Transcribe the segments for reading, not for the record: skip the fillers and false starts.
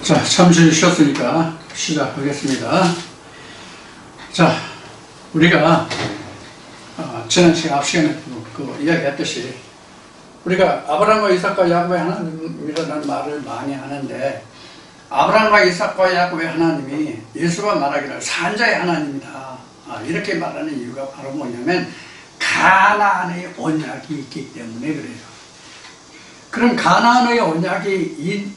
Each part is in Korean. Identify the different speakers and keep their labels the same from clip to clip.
Speaker 1: 자, 잠시 쉬었으니까 시작하겠습니다. 자, 우리가 지난 시간, 앞 시간에 이야기했듯이 우리가 아브라함과 이삭과 야곱의 하나님이라는 말을 많이 하는데, 아브라함과 이삭과 야곱의 하나님이 예수가 말하기를 산자의 하나님이다, 이렇게 말하는 이유가 바로 뭐냐면 가나안의 언약이 있기 때문에 그래요. 그럼 가나안의 언약이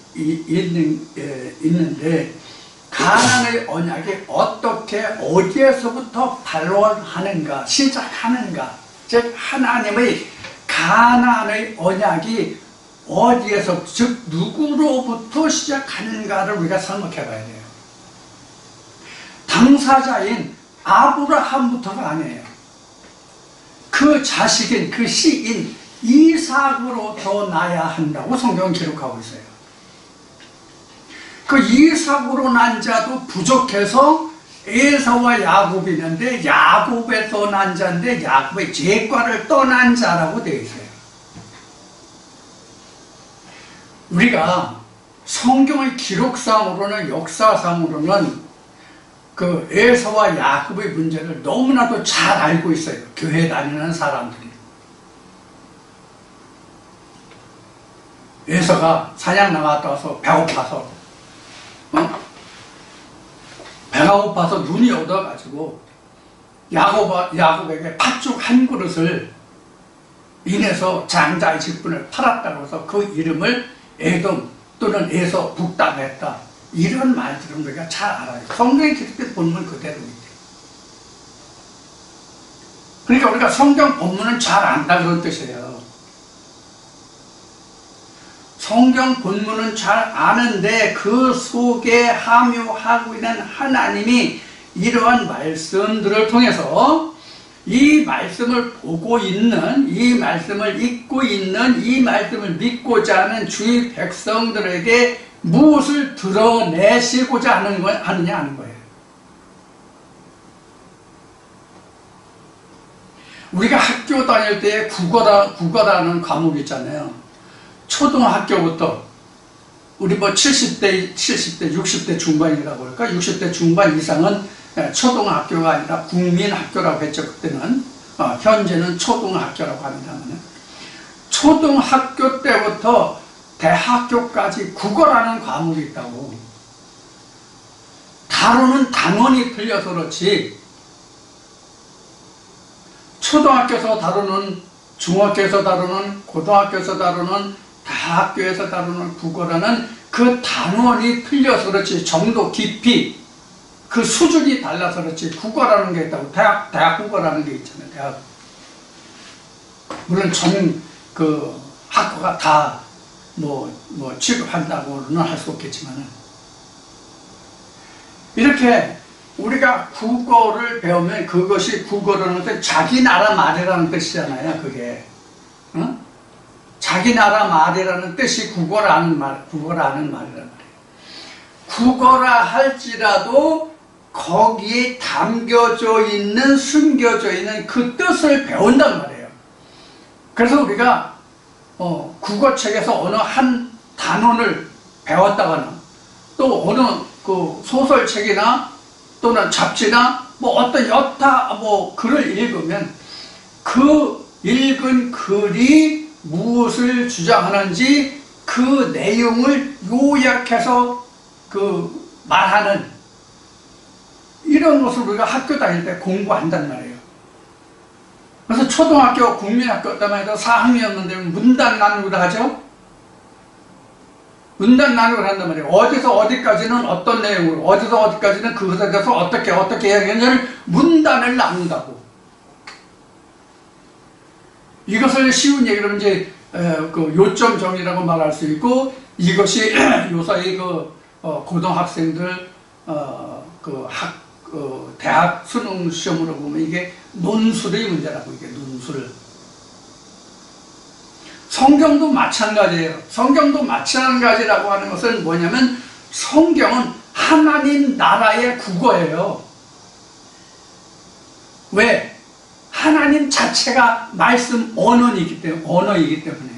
Speaker 1: 있는데, 가나안의 언약이 어떻게 어디에서부터 발원하는가, 시작하는가, 즉 하나님의 가나안의 언약이 어디에서, 즉 누구로부터 시작하는가를 우리가 설명해 봐야 돼요. 당사자인 아브라함부터가 아니에요. 그 자식인, 그 씨인 이삭으로부터 나야 한다고 성경은 기록하고 있어요. 그 이삭으로 난 자도 부족해서 에서와 야곱이 있는데, 야곱에서 난 자인데 야곱의 제과를 떠난 자라고 되어 있어요. 우리가 성경의 기록상으로는, 역사상으로는 그 에서와 야곱의 문제를 너무나도 잘 알고 있어요. 교회 다니는 사람들이. 에서가 사냥 나갔다 와서 배고파서, 배가 고파서 눈이 얻어가지고 야곱에게 팥죽 한 그릇을 인해서 장자의 직분을 팔았다고 해서 그 이름을 에돔 또는 에서 북담했다, 이런 말들은 우리가 잘 알아요. 성경의 기록된 본문 그대로입니다. 그러니까 우리가 성경 본문은 잘 안다 그런 뜻이에요. 성경 본문은 잘 아는데 그 속에 함유하고 있는 하나님이 이러한 말씀들을 통해서 이 말씀을 보고 있는, 이 말씀을 읽고 있는, 이 말씀을 믿고자 하는 주의 백성들에게 무엇을 드러내시고자 하느냐 하는 거예요. 우리가 학교 다닐 때 국어라는 과목이 있잖아요. 초등학교부터 우리 70대, 60대 중반이라고 할까? 60대 중반 이상은 초등학교가 아니라 국민학교라고 했죠, 그때는. 현재는 초등학교라고 합니다만, 초등학교 때부터 대학교까지 국어라는 과목이 있다고. 다루는 단원이 틀려서 그렇지, 초등학교에서 다루는, 중학교에서 다루는, 고등학교에서 다루는, 대학교에서 다루는 국어라는 그 단원이 틀려서 그렇지, 정도 깊이, 그 수준이 달라서 그렇지, 국어라는 게 있다고. 대학 국어라는 게 있잖아요. 대학. 물론 그 학교가 다 취급한다고는 할 수 없겠지만은, 이렇게 우리가 국어를 배우면 그것이, 국어라는 뜻, 자기 나라 말이라는 뜻이잖아요, 그게. 응? 자기 나라 말이라는 뜻이 국어라는 말이란 말이에요. 국어라 할지라도 거기에 담겨져 있는, 숨겨져 있는 그 뜻을 배운단 말이에요. 그래서 우리가 국어책에서 어느 한 단원을 배웠다거나, 또 어느 그 소설책이나 또는 잡지나 어떤 여타 글을 읽으면 그 읽은 글이 무엇을 주장하는지 그 내용을 요약해서 말하는, 이런 것을 우리가 학교 다닐 때 공부한단 말이에요. 그래서 초등학교, 국민학교 때만 해도 4학년 되면 문단 나누기를 하죠. 문단 나누기를 한단 말이에요. 어디서 어디까지는 어떤 내용으로, 어디서 어디까지는 그것에 대해서 어떻게 이야기하는지를 문단을 나눈다고. 이것을 쉬운 얘기로 이제 그 요점 정리라고 말할 수 있고, 이것이 요사이 고등학생들 대학 수능 시험으로 보면 이게 논술의 문제라고. 이게 논술. 성경도 마찬가지예요. 성경도 마찬가지라고 하는 것은 뭐냐면, 성경은 하나님 나라의 국어예요. 왜? 하나님 자체가 말씀 언어이기 때문에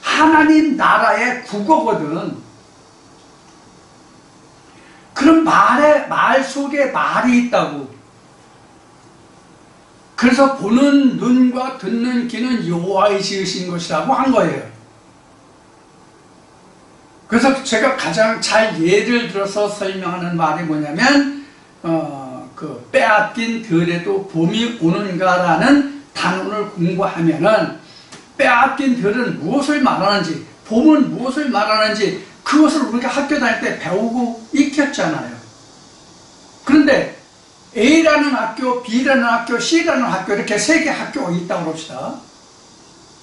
Speaker 1: 하나님 나라의 국어거든. 그런 말 속에 말이 있다고. 그래서 보는 눈과 듣는 귀는 여호와의 지으신 것이라고 한 거예요. 그래서 제가 가장 잘 예를 들어서 설명하는 말이 뭐냐면 그 빼앗긴 들에도 봄이 오는가라는 단원을 공부하면은 빼앗긴 들은 무엇을 말하는지, 봄은 무엇을 말하는지 그것을 우리가 학교 다닐 때 배우고 익혔잖아요. 그런데 A라는 학교, B라는 학교, C라는 학교 이렇게 세 개 학교가 있다고 합시다.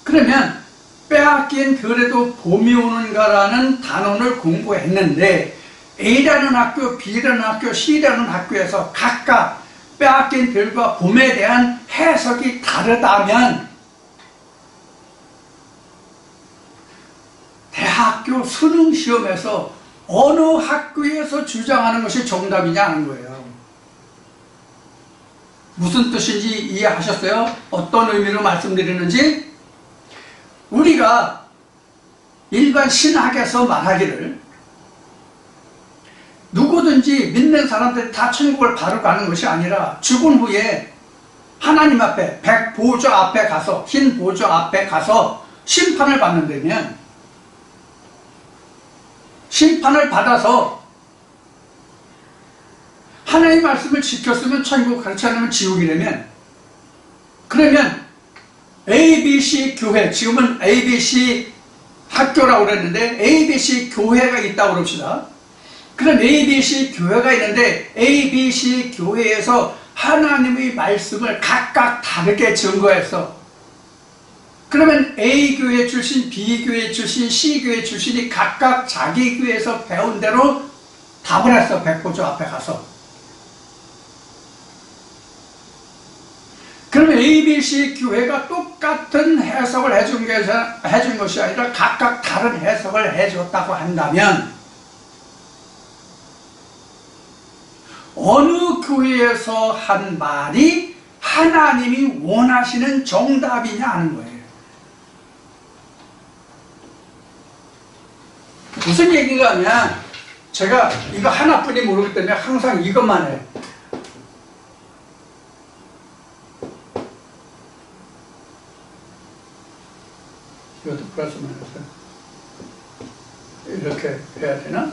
Speaker 1: 그러면 빼앗긴 들에도 봄이 오는가라는 단원을 공부했는데 A라는 학교, B라는 학교, C라는 학교에서 각각 빼앗긴 들과 봄에 대한 해석이 다르다면 대학교 수능시험에서 어느 학교에서 주장하는 것이 정답이냐 하는 거예요. 무슨 뜻인지 이해하셨어요? 어떤 의미로 말씀드리는지? 우리가 일반 신학에서 말하기를 누구든지 믿는 사람들이 다 천국을 바로 가는 것이 아니라 죽은 후에 하나님 앞에 백보좌 앞에 가서 흰 보좌 앞에 가서 심판을 받는다면 심판을 받아서 하나님의 말씀을 지켰으면 천국, 그렇지 않으면 지옥이라면, 그러면 ABC 교회, 지금은 ABC 학교라고 그랬는데 ABC 교회가 있다고 그럽시다. 그럼 ABC 교회가 있는데 ABC 교회에서 하나님의 말씀을 각각 다르게 증거해서, 그러면 A 교회 출신, B 교회 출신, C 교회 출신이 각각 자기 교회에서 배운 대로 답을 했어. 백보좌 앞에 가서. 그러면 ABC 교회가 똑같은 해석을 해준 것이 아니라 각각 다른 해석을 해줬다고 한다면 어느 교회에서 한 말이 하나님이 원하시는 정답이냐 하는 거예요. 무슨 얘기인가 하면 제가 이거 하나뿐이 모르기 때문에 항상 이것만 해요. 이것도 플러스 마이너스 이렇게 해야 되나?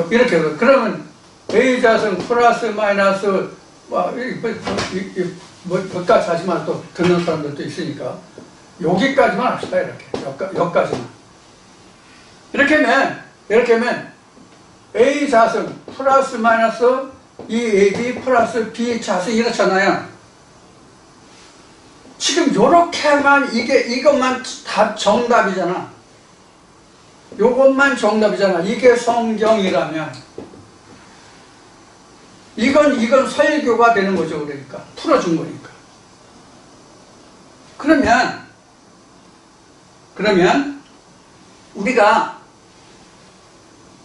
Speaker 1: 이렇게 해서 그러면 A자승 플러스 마이너스 뭐까지 하지만 또 듣는 사람들도 있으니까 여기까지만 합시다. 여기까지만 이렇게 하면 A자승 플러스 마이너스 2AB 플러스 B자승 이렇잖아요. 지금 요렇게만 이것만 다 정답이잖아. 요것만 정답이잖아. 이게 성경이라면 이건 설교가 되는 거죠. 그러니까 풀어준 거니까. 그러면 우리가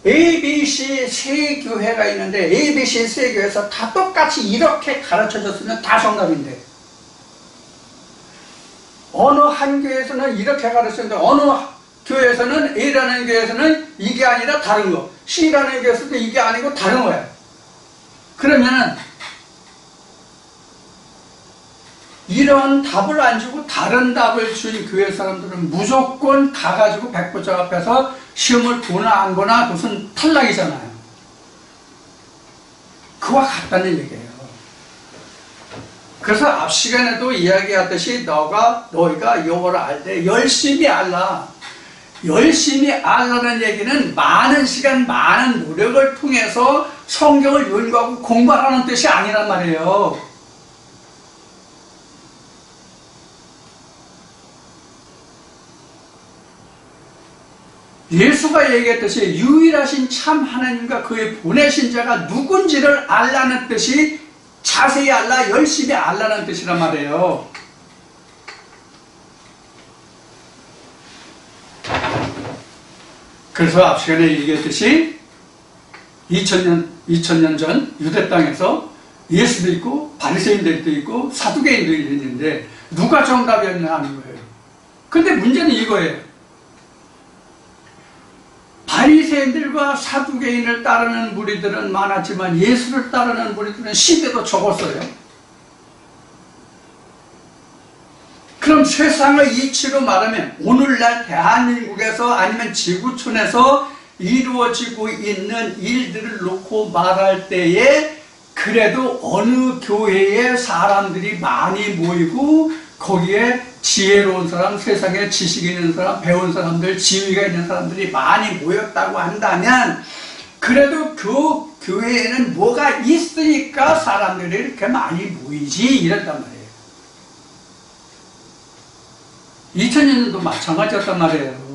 Speaker 1: ABC 세 교회가 있는데 ABC 세 교회에서 다 똑같이 이렇게 가르쳐줬으면 다 정답인데 어느 한 교회에서는 이렇게 가르쳤는데 어느 교회에서는 A라는 교회에서는 이게 아니라 다른 거, C라는 교회에서는 이게 아니고 다른 거야. 그러면은 이런 답을 안 주고 다른 답을 준 교회 사람들은 무조건 가가지고 백보좌 앞에서 시험을 보나 안 보나 그것은 탈락이잖아요. 그와 같다는 얘기예요. 그래서 앞 시간에도 이야기했듯이 너희가 여호와를 알 때 열심히 알라. 열심히 알라는 얘기는 많은 시간, 많은 노력을 통해서 성경을 연구하고 공부하라는 뜻이 아니란 말이에요. 예수가 얘기했듯이 유일하신 참 하나님과 그의 보내신 자가 누군지를 알라는 뜻이 자세히 알라, 열심히 알라는 뜻이란 말이에요. 그래서 앞 시간에 얘기했듯이 2000년 전 유대 땅에서 예수도 있고 바리새인들도 있고 사두개인도 있는데 누가 정답이었냐 하는 거예요. 근데 문제는 이거예요. 바리새인들과 사두개인을 따르는 무리들은 많았지만 예수를 따르는 무리들은 10에도 적었어요. 그럼 세상의 이치로 말하면 오늘날 대한민국에서 아니면 지구촌에서 이루어지고 있는 일들을 놓고 말할 때에 그래도 어느 교회에 사람들이 많이 모이고 거기에 지혜로운 사람, 세상에 지식이 있는 사람, 배운 사람들, 지위가 있는 사람들이 많이 모였다고 한다면 그래도 그 교회에는 뭐가 있으니까 사람들이 이렇게 많이 모이지 이랬단 말이에요. 2000년도 마찬가지였단 말이에요.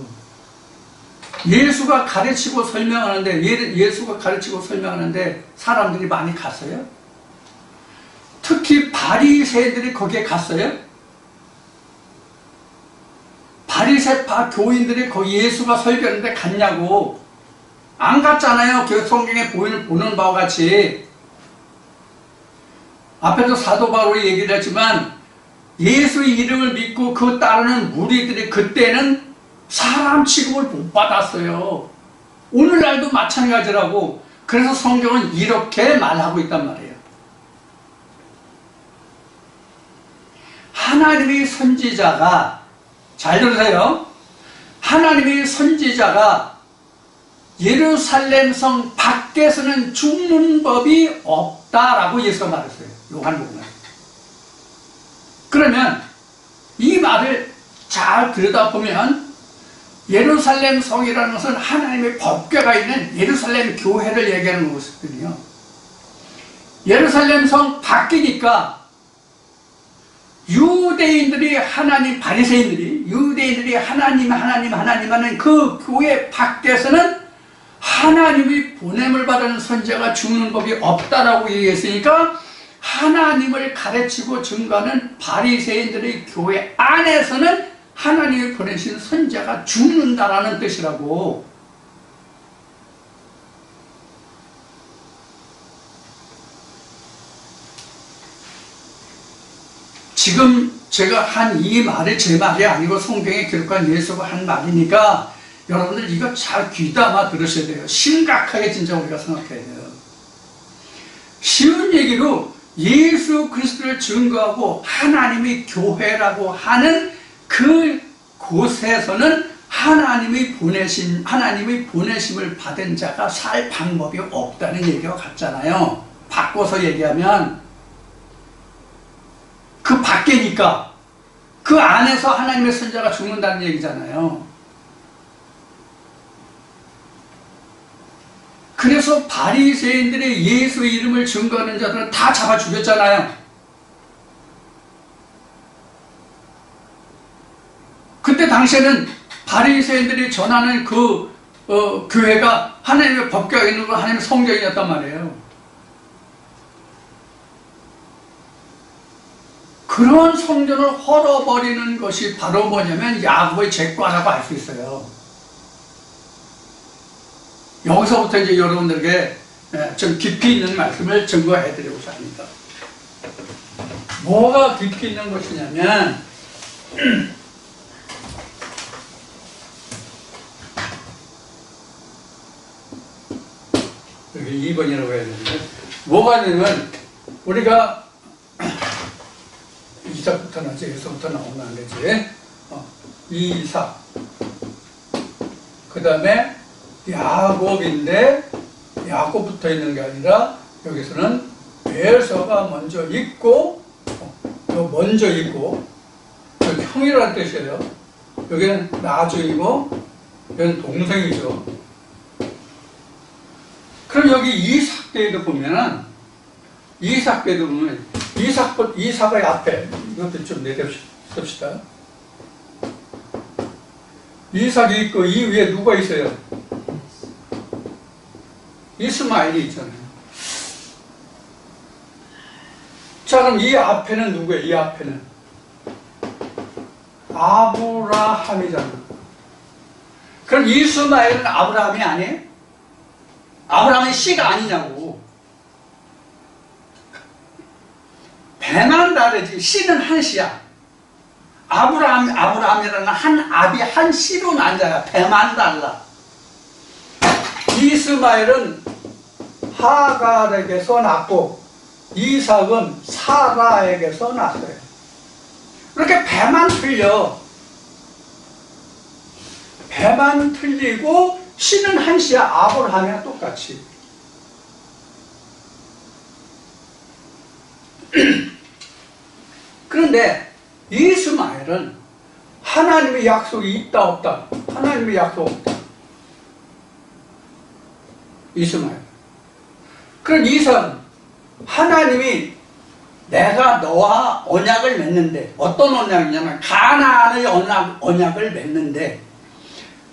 Speaker 1: 예수가 가르치고 설명하는데 예수가 가르치고 설명하는데 사람들이 많이 갔어요? 특히 바리새인들이 거기에 갔어요? 바리새파 교인들이 거기 예수가 설교하는데 갔냐고. 안 갔잖아요. 그 성경에 보는 바와 같이. 앞에도 사도 바울이 얘기를 했지만 예수의 이름을 믿고 그 따르는 무리들이 그때는 사람 취급을 못 받았어요. 오늘날도 마찬가지라고. 그래서 성경은 이렇게 말하고 있단 말이에요. 하나님의 선지자가, 잘 들으세요. 하나님의 선지자가 예루살렘 성 밖에서는 죽는 법이 없다라고 예수가 말했어요. 요한복음에. 그러면 이 말을 잘 들여다보면 예루살렘 성이라는 것은 하나님의 법궤가 있는 예루살렘 교회를 얘기하는 것이거든요. 예루살렘 성 밖이니까 유대인들이 하나님, 바리새인들이 유대인들이 하나님 하는 그 교회 밖에서는 하나님의 보냄을 받은 선지자가 죽는 법이 없다라고 얘기했으니까 하나님을 가르치고 증거하는 바리새인들의 교회 안에서는 하나님이 보내신 선지자가 죽는다라는 뜻이라고. 지금 제가 한 이 말이 제 말이 아니고 성경에 기록한 예수가 한 말이니까 여러분들 이거 잘 귀담아 들으셔야 돼요. 심각하게 진짜 우리가 생각해야 돼요. 쉬운 얘기로 예수 그리스도를 증거하고 하나님의 교회라고 하는 그 곳에서는 하나님의 보내심을 받은 자가 살 방법이 없다는 얘기와 같잖아요. 바꿔서 얘기하면 그 밖이니까 그 안에서 하나님의 선자가 죽는다는 얘기잖아요. 그래서 바리새인들의 예수의 이름을 증거하는 자들은 다 잡아 죽였잖아요. 그때 당시에는 바리새인들이 전하는 그 교회가 하나님의 법궤가 있는 거 하나님의 성경이었단 말이에요. 그런 성전을 헐어버리는 것이 바로 뭐냐면 야곱의 죄과라고 알 수 있어요. 여기서부터 이제 여러분들에게 좀 깊이 있는 말씀을 증거해 드리고자 합니다. 뭐가 깊이 있는 것이냐면 여기 2번이라고 해야 되는데 뭐가 되면 우리가 이삭부터 나지 여기서부터 나오면 안 되지. 이삭 그 다음에 야곱인데 야곱 붙어 있는 게 아니라 여기서는 에서가 먼저 있고 먼저 있고 여기 형이라는 뜻이에요. 여기는 나중이고 여기는 동생이죠. 그럼 여기 이삭대도 보면은 이삭의 앞에 이것도 좀 내려봅시다. 이삭이 있고 이 위에 누가 있어요? 이스마엘이 있잖아요. 자, 그럼 이 앞에는 누구예요? 이 앞에는 아브라함이잖아. 그럼 이스마엘은 아브라함이 아니에요? 아브라함의 씨가 아니냐고. 배만 다르지 씨는 한 씨야. 아브라함이라는 한 압이 한 씨로 난 자야. 배만 달라. 이스마엘은 하갈에게서 낳고 이삭은 사라에게서 낳았어요. 그렇게 배만 틀려. 배만 틀리고 씨는 한씨야. 아브라함이랑 똑같이. 그런데 이스마엘은 하나님의 약속이 있다 없다? 하나님의 약속 없다. 이스마엘. 그럼 이삭은 하나님이 내가 너와 언약을 맺는데, 어떤 언약이냐면 가나안의 언약을 맺는데,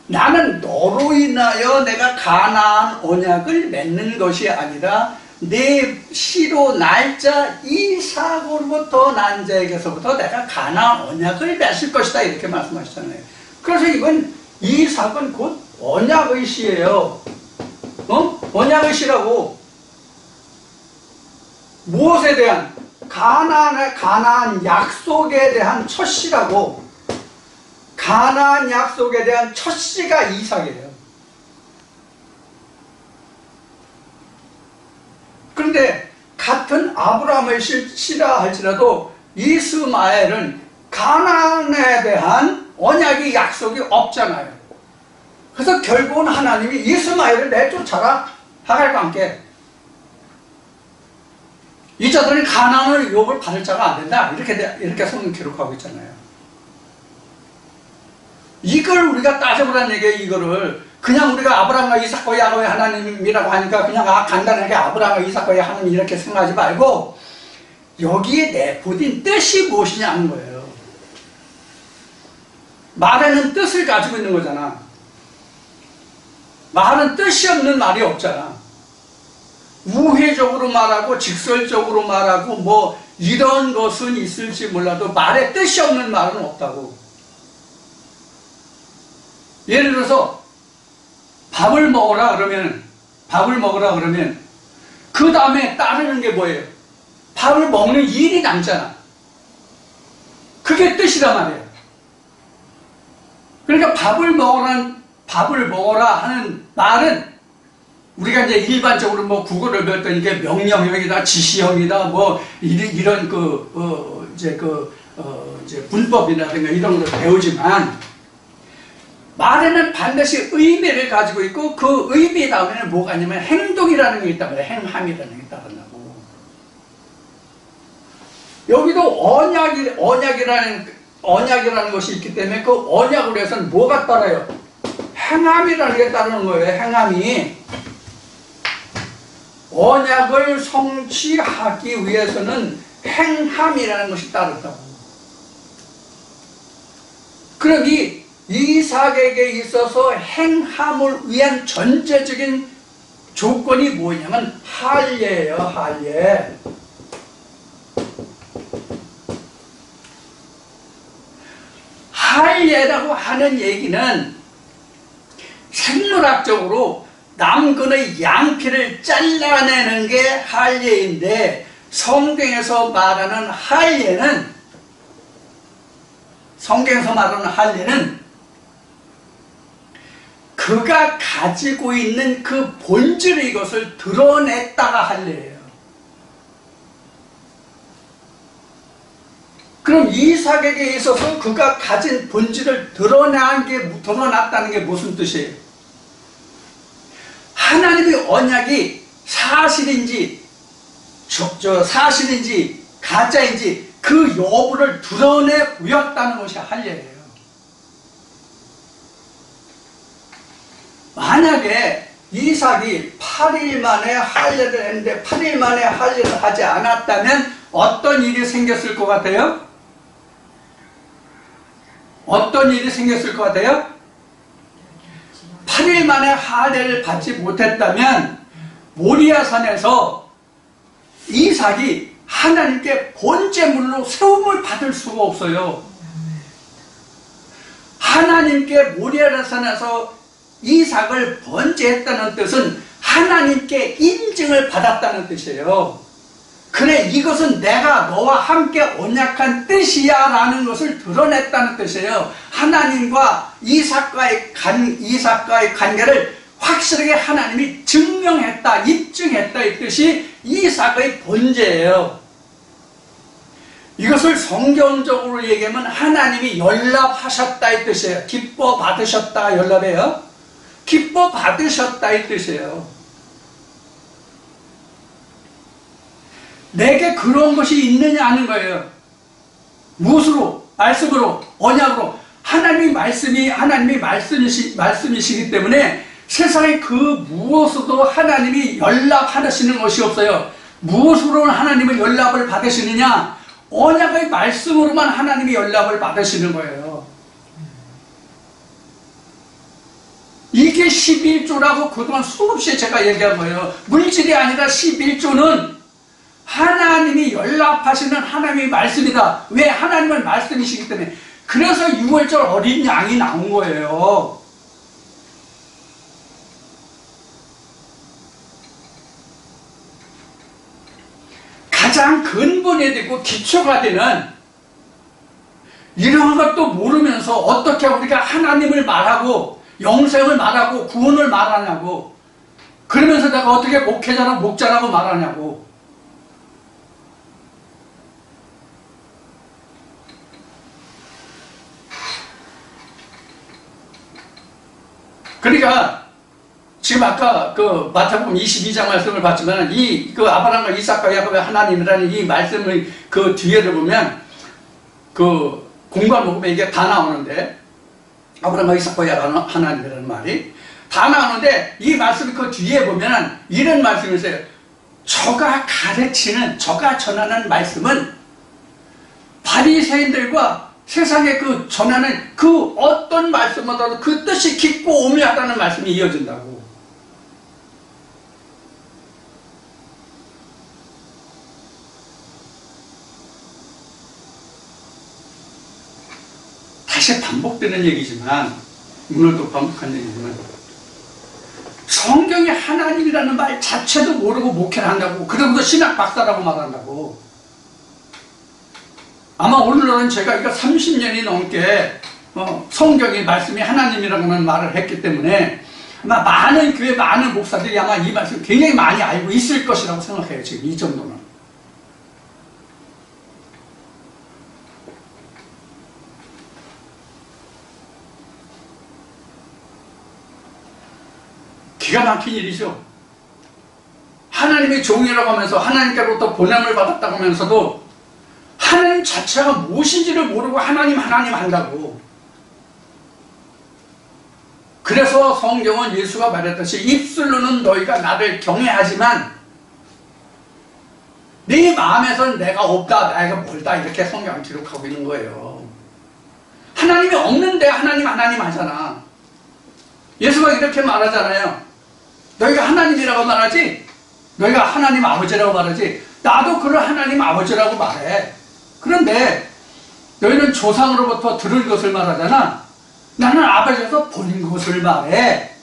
Speaker 1: 나는 너로 인하여 내가 가나안 언약을 맺는 것이 아니라 내 씨로 날짜 이삭으로부터 난 자에게서부터 내가 가나안 언약을 맺을 것이다, 이렇게 말씀하셨잖아요. 그래서 이건 이삭은 곧 언약의 씨예요. 언약의 씨라고. 무엇에 대한? 가나안 약속에 대한 첫 씨라고. 가나안 약속에 대한 첫 씨가 이삭이에요. 그런데 같은 아브라함의 씨라 할지라도 이스마엘은 가나안에 대한 언약이 약속이 없잖아요. 그래서 결국은 하나님이 이스마엘을 내쫓아라, 하갈과 함께. 이 자들은 가나안을 유업을 받을 자가 안 된다, 이렇게 성경 기록하고 있잖아요. 이걸 우리가 따져보라는 얘기예요. 이거를 그냥 우리가 아브라함과 이삭과 야곱의 하나님이라고 하니까 그냥 간단하게 아브라함과 이삭과 하나님 이렇게 생각하지 말고 여기에 내포된 뜻이 무엇이냐 하는 거예요. 말에는 뜻을 가지고 있는 거잖아. 말은 뜻이 없는 말이 없잖아. 우회적으로 말하고 직설적으로 말하고 뭐 이런 것은 있을지 몰라도 말에 뜻이 없는 말은 없다고. 예를 들어서 밥을 먹으라 그러면 그 다음에 따르는 게 뭐예요? 밥을 먹는 일이 남잖아. 그게 뜻이란 말이에요. 그러니까 밥을 먹어라 하는 말은 우리가 이제 일반적으로 뭐 국어를 배웠던 이게 명령형이다, 지시형이다, 뭐 이런 이제 문법이라든가 이런 걸 배우지만 말에는 반드시 의미를 가지고 있고 그 의미 다음에는 뭐가 있냐면 행동이라는 게 있단 말이에요. 행함이라는 게 따른다고. 여기도 언약이라는 것이 있기 때문에 그 언약으로 해서는 뭐가 따라요? 행함이라는 게 따르는 거예요. 행함이. 언약을 성취하기 위해서는 행함이라는 것이 따른다고. 그럼 이 이삭에게 있어서 행함을 위한 전제적인 조건이 뭐냐면 할례예요. 할례. 할례라고 하는 얘기는 생물학적으로 남근의 양피를 잘라내는 게 할례인데, 성경에서 말하는 할례는 그가 가지고 있는 그 본질의 이것을 드러냈다가 할례예요. 그럼 이삭에게 있어서 그가 가진 본질을 드러났다는 게 무슨 뜻이에요? 하나님의 언약이 사실인지 사실인지 가짜인지 그 여부를 드러내 보였다는 것이 할례예요. 만약에 이삭이 8일 만에 할례를 했는데 8일 만에 할례를 하지 않았다면 어떤 일이 생겼을 것 같아요? 어떤 일이 생겼을 것 같아요? 8일 만에 할례를 받지 못했다면 모리아산에서 이삭이 하나님께 번제물로 세움을 받을 수가 없어요. 하나님께 모리아산에서 이삭을 번제했다는 뜻은 하나님께 인증을 받았다는 뜻이에요. 그래, 이것은 내가 너와 함께 언약한 뜻이야 라는 것을 드러냈다는 뜻이에요. 하나님과 이삭과의 관계를 확실하게 하나님이 증명했다, 입증했다 이 뜻이 이삭의 본제예요. 이것을 성경적으로 얘기하면 하나님이 연락하셨다 이 뜻이에요. 기뻐 받으셨다, 연락해요. 기뻐 받으셨다 이 뜻이에요. 내게 그런 것이 있느냐 하는 거예요. 무엇으로? 말씀으로, 언약으로. 하나님이 말씀이시기 때문에 세상에 그 무엇으로도 하나님이 연락하시는 것이 없어요. 무엇으로는 하나님의 연락을 받으시느냐? 언약의 말씀으로만 하나님이 연락을 받으시는 거예요. 이게 11조라고 그동안 수없이 제가 얘기한 거예요. 물질이 아니라 11조는 하나님이 연락하시는 하나님의 말씀이다. 왜? 하나님은 말씀이시기 때문에. 그래서 6월절 어린 양이 나온 거예요. 가장 근본이 되고 기초가 되는 이런 것도 모르면서 어떻게 우리가 하나님을 말하고 영생을 말하고 구원을 말하냐고, 그러면서 내가 어떻게 목회자라고 목자라고 말하냐고. 그러니까 지금 아까 그 마태복음 22장 말씀을 봤지만 그 아브라함과 이삭과 야곱의 하나님이라는 이 말씀을 그 뒤에를 보면 그 공간 복음에 이게 다 나오는데, 아브라함과 이삭과 야곱 하나님이라는 말이 다 나오는데, 이 말씀을 그 뒤에 보면 이런 말씀이 있어요. 저가 가르치는, 저가 전하는 말씀은 바리새인들과 세상에 그 전하는 그 어떤 말씀보다도 그 뜻이 깊고 오묘하다는 말씀이 이어진다고. 다시 반복되는 얘기지만, 오늘도 반복한 얘기지만, 성경에 하나님이라는 말 자체도 모르고 목회를 한다고, 그러고도 신학 박사라고 말한다고. 아마 오늘날은 제가 이거 30년이 넘게 성경의 말씀이 하나님이라고는 말을 했기 때문에 아마 많은 교회 많은 목사들이 아마 이 말씀 굉장히 많이 알고 있을 것이라고 생각해요. 지금 이 정도는. 기가 막힌 일이죠. 하나님의 종이라고 하면서 하나님께로부터 보냄을 받았다고 하면서도 하나님 자체가 무엇인지를 모르고 하나님 한다고. 그래서 성경은 예수가 말했듯이 입술로는 너희가 나를 경외하지만 네 마음에서는 내가 없다, 내가 멀다, 이렇게 성경을 기록하고 있는 거예요. 하나님이 없는데 하나님 하잖아. 예수가 이렇게 말하잖아요. 너희가 하나님이라고 말하지, 너희가 하나님 아버지라고 말하지, 나도 그를 하나님 아버지라고 말해. 그런데 너희는 조상으로부터 들은 것을 말하잖아. 나는 아버지에서 본 것을 말해.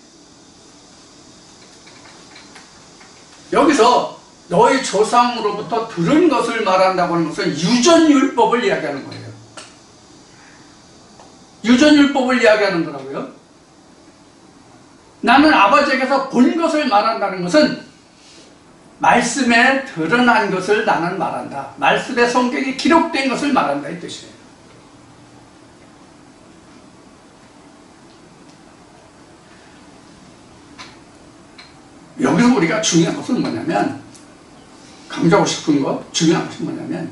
Speaker 1: 여기서 너희 조상으로부터 들은 것을 말한다고 하는 것은 유전율법을 이야기하는 거예요. 유전율법을 이야기하는 거라고요. 나는 아버지에게서 본 것을 말한다는 것은 말씀에 드러난 것을 나는 말한다. 말씀에 성경이 기록된 것을 말한다 이 뜻이에요. 여기서 우리가 중요한 것은 뭐냐면, 강조하고 싶은 것, 중요한 것은 뭐냐면,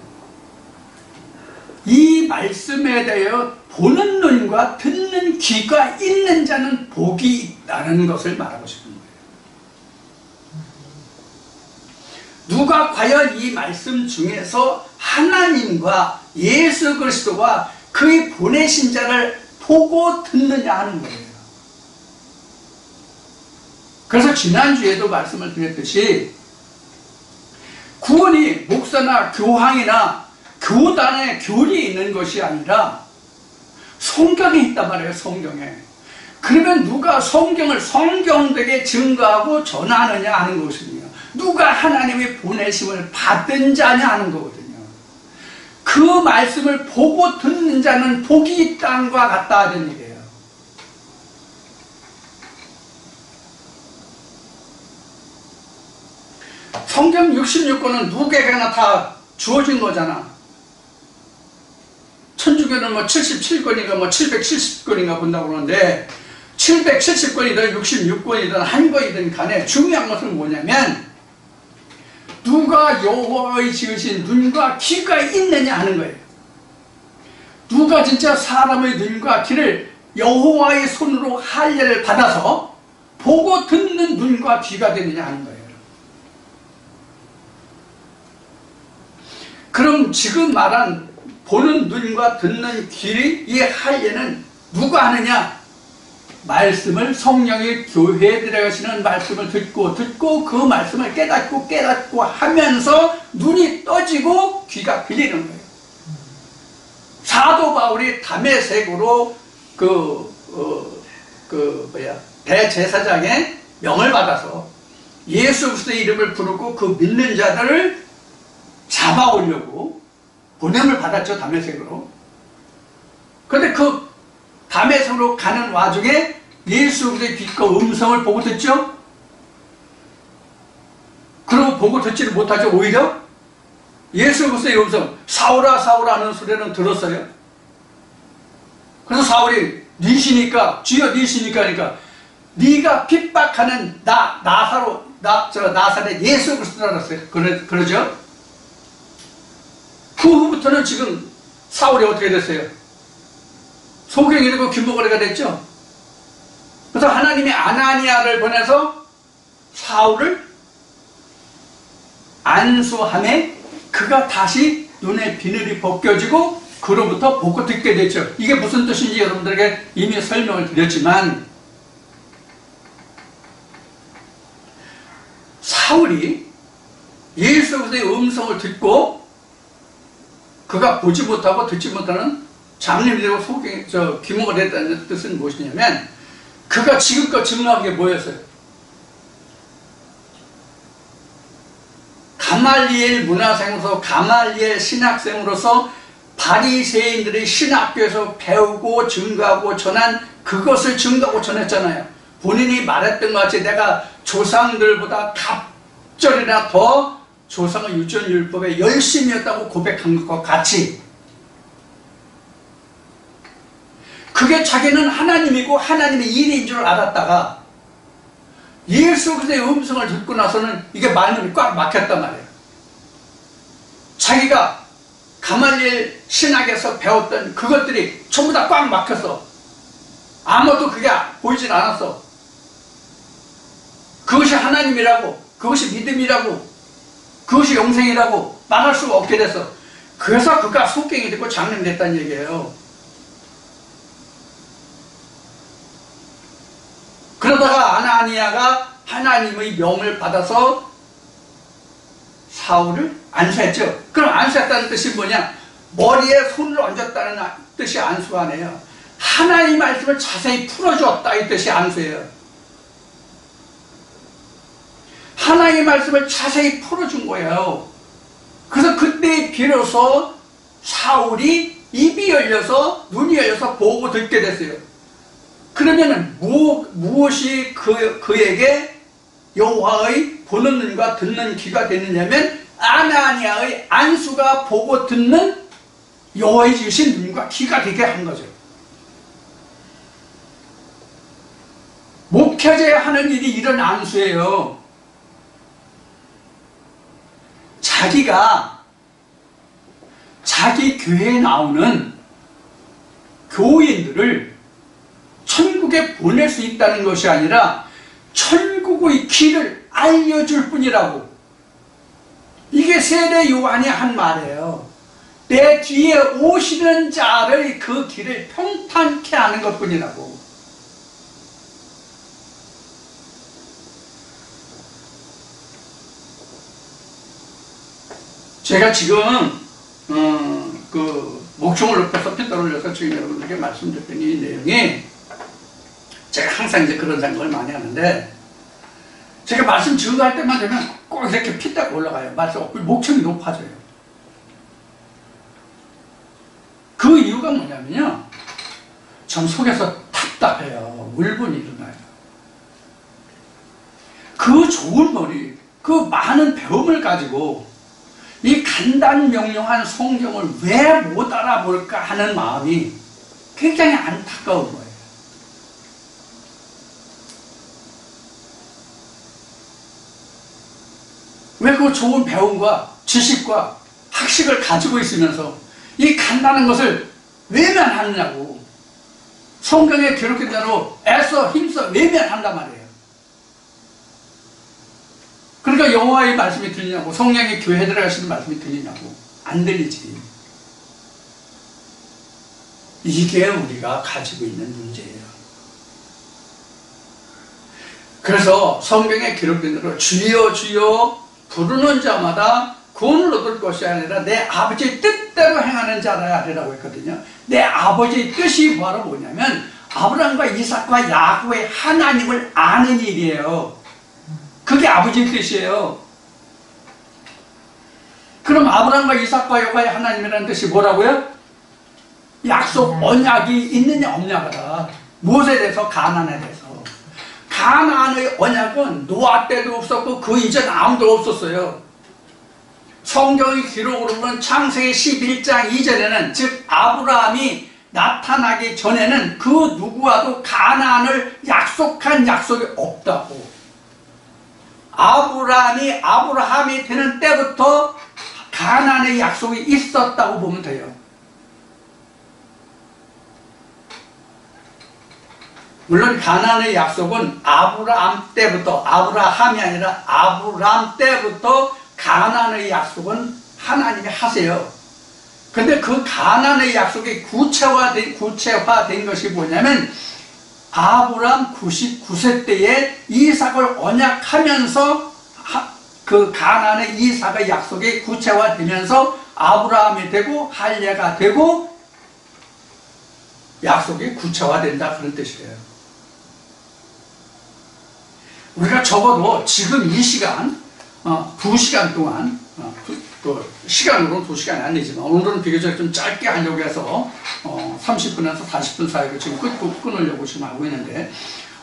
Speaker 1: 이 말씀에 대하여 보는 눈과 듣는 귀가 있는 자는 복이 있다는 것을 말하고 싶은 거예요. 누가 과연 이 말씀 중에서 하나님과 예수 그리스도와 그의 보내신 자를 보고 듣느냐 하는 거예요. 그래서 지난주에도 말씀을 드렸듯이 구원이 목사나 교황이나 교단의 교리에 있는 것이 아니라 성경에 있단 말이에요. 성경에. 그러면 누가 성경을 성경되게 증거하고 전하느냐 하는 것이거든요. 누가 하나님의 보내심을 받은 자냐 하는 거거든요. 그 말씀을 보고 듣는 자는 복이 있다는 것과 같다 하는 얘기예요. 성경 66권은 누구에게나 다 주어진 거잖아. 천주교는 뭐 77권인가 뭐 770권인가 본다고 그러는데 770권이든 66권이든 한 거이든 간에 중요한 것은 뭐냐면 누가 여호와의 지으신 눈과 귀가 있느냐 하는 거예요. 누가 진짜 사람의 눈과 귀를 여호와의 손으로 할례를 받아서 보고 듣는 눈과 귀가 되느냐 하는 거예요. 그럼 지금 말한 보는 눈과 듣는 귀의 이 할례는 누가 하느냐? 말씀을 성령이 교회에 들어가시는 말씀을 듣고 그 말씀을 깨닫고 하면서 눈이 떠지고 귀가 들리는 거예요. 사도 바울이 다메섹으로 대제사장의 명을 받아서 예수 그리스도의 이름을 부르고 그 믿는 자들을 잡아오려고 보냄을 받았죠. 다메섹으로. 그런데 그 다메섹으로 가는 와중에 예수 그리스도의 빛과 음성을 보고 듣죠. 그러고 보고 듣지를 못하죠. 오히려 예수 그리스도의 음성, 사울아 사울아 하는 소리는 들었어요. 그래서 사울이 니시니까, 주여 니시니까 하니까 네가 핍박하는 나사렛 예수 그리스도라 그랬어요. 그러죠. 그 후부터는 지금 사울이 어떻게 됐어요? 소경이 되고 귀머거리가 됐죠. 그래서 하나님이 아나니아를 보내서 사울을 안수함에 그가 다시 눈의 비늘이 벗겨지고 그로부터 보고 듣게 됐죠. 이게 무슨 뜻인지 여러분들에게 이미 설명을 드렸지만 사울이 예수 그리스도의 음성을 듣고 그가 보지 못하고 듣지 못하는 장님이 되고 귀모가 됐다는 뜻은 무엇이냐면 그가 지금껏 증거한 게 뭐였어요? 가말리엘 문화생으로서 가말리엘 신학생으로서 바리새인들이 신학교에서 배우고 증거하고 전한 그것을 증거하고 전했잖아요. 본인이 말했던 것 같이 내가 조상들보다 갑절이나 더 조상의 유전율법에 열심히 했다고 고백한 것과 같이 그게 자기는 하나님이고 하나님의 일인 줄 알았다가 예수 그리스도의 음성을 듣고 나서는 이게 말문이 꽉 막혔단 말이에요. 자기가 가말리엘 신학에서 배웠던 그것들이 전부 다 꽉 막혔어. 아무도 그게 보이질 않았어. 그것이 하나님이라고, 그것이 믿음이라고, 그것이 영생이라고 말할 수가 없게 됐어. 그래서 그가 속경이 됐고 장님이 됐다는 얘기예요. 그러다가 아나니아가 하나님의 명을 받아서 사울을 안수했죠. 그럼 안수했다는 뜻이 뭐냐? 머리에 손을 얹었다는 뜻이 안수가 아니에요. 하나님 말씀을 자세히 풀어주었다 이 뜻이 안수예요. 하나님의 말씀을 자세히 풀어준 거예요. 그래서 그때 비로소 사울이 입이 열려서 눈이 열려서 보고 듣게 됐어요. 그러면 무엇이 그에게 여호와의 보는 눈과 듣는 귀가 되느냐면 아나니아의 안수가 보고 듣는 여호와의 지으신 눈과 귀가 되게 한 거죠. 목회자가 하는 일이 이런 안수예요. 자기가 자기 교회에 나오는 교인들을 천국에 보낼 수 있다는 것이 아니라 천국의 길을 알려줄 뿐이라고. 이게 세례 요한이 한 말이에요. 내 뒤에 오시는 자를 그 길을 평탄케 하는 것 뿐이라고. 제가 지금 목청을 높여서 핏대를 올려서 지금 여러분들에게 말씀드렸던 이 내용이 제가 항상 이제 그런 생각을 많이 하는데 제가 말씀 증거할 때만 되면 꼭 이렇게 핏대가 올라가요. 목청이 높아져요. 그 이유가 뭐냐면요. 전 속에서 답답해요. 울분이 일어나요. 그 좋은 머리, 그 많은 배움을 가지고 이 간단명료한 성경을 왜 못 알아볼까 하는 마음이 굉장히 안타까운 거예요. 왜 그 좋은 배움과 지식과 학식을 가지고 있으면서 이 간단한 것을 외면하느냐고. 성경에 기록된 대로 애써 힘써 외면한단 말이에요. 그러니까 여호와의 말씀이 들리냐고, 성령의 교회들에 하시는 말씀이 들리냐고. 안 들리지. 이게 우리가 가지고 있는 문제예요. 그래서 성경에 기록된 대로 주여 주여 부르는 자마다 구원을 얻을 것이 아니라 내 아버지의 뜻대로 행하는 자라 하리라고 했거든요. 내 아버지의 뜻이 바로 뭐냐면 아브라함과 이삭과 야곱의 하나님을 아는 일이에요. 그게 아버지의 뜻이에요. 그럼 아브라함과 이삭과 야곱의 하나님이라는 뜻이 뭐라고요? 약속, 언약이 있느냐 없냐가 무엇에 대해서? 가나안에 대해서. 가나안의 언약은 노아 때도 없었고 그 이전 아무도 없었어요. 성경의 기록으로는 창세기 11장 이전에는, 즉 아브라함이 나타나기 전에는 그 누구와도 가나안을 약속한 약속이 없다고. 아브라함이 되는 때부터 가나안의 약속이 있었다고 보면 돼요. 물론 가나안의 약속은 아브라함 때부터, 아브라함이 아니라 아브라함 때부터 가나안의 약속은 하나님이 하세요. 근데 그 가나안의 약속이 구체화된 것이 뭐냐면 아브라함 99세 때에 이삭을 언약하면서 그 가나안의 이삭의 약속이 구체화되면서 아브라함이 되고 할례가 되고 약속이 구체화된다, 그런 뜻이에요. 우리가 적어도 지금 이 시간 2시간 동안, 시간으로는 2시간이 아니지만 오늘은 비교적 좀 짧게 하려고 해서 30분에서 40분 사이로 지금 끊으려고 지금 하고 있는데,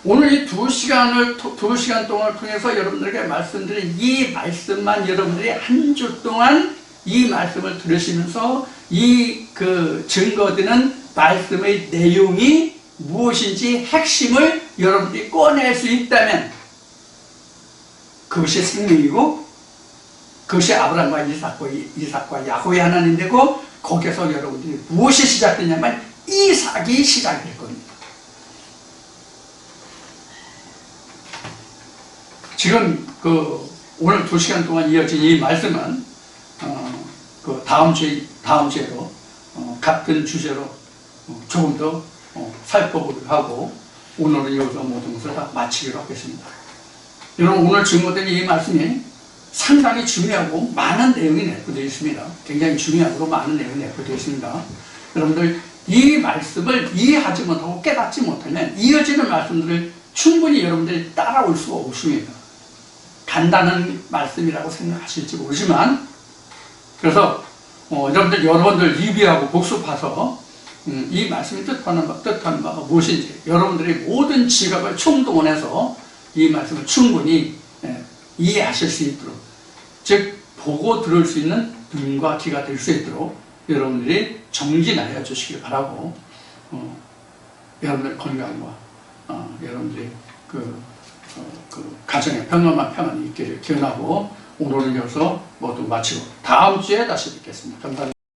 Speaker 1: 오늘 이 2시간 동안을 통해서 여러분들에게 말씀드린 이 말씀만 여러분들이 한 주 동안 이 말씀을 들으시면서 이 증거되는 말씀의 내용이 무엇인지 핵심을 여러분들이 꺼낼 수 있다면 그것이 생명이고 그것이 아브라함과 이삭과 야곱의 하나님 되고, 거기에서 여러분들이 무엇이 시작되냐면 이삭이 시작될 겁니다. 지금 오늘 2시간 동안 이어진 이 말씀은 다음 주에로 같은 주제로 조금 더 살펴보기로 하고, 오늘은 여기서 모든 것을 다 마치기로 하겠습니다. 여러분, 오늘 증거된 이 말씀이 상당히 중요하고 많은 내용이 내포되어 있습니다. 굉장히 중요하고 많은 내용이 내포되어 있습니다. 여러분들, 이 말씀을 이해하지 못하고 깨닫지 못하면 이어지는 말씀들을 충분히 여러분들이 따라올 수가 없습니다. 간단한 말씀이라고 생각하실지 모르지만, 그래서 여러분들 여러 번들 리뷰하고 복습해서 이 말씀이 뜻하는 바가 무엇인지 여러분들의 모든 지각을 총동원해서 이 말씀을 충분히 이해하실 수 있도록, 즉 보고 들을 수 있는 눈과 귀가 될 수 있도록 여러분들이 정진하여 주시기 바라고, 여러분들 건강과 여러분들이 가정에 평안한 평안이 있기를 기원하고, 오늘은 여기서 모두 마치고 다음 주에 다시 뵙겠습니다. 감사합니다.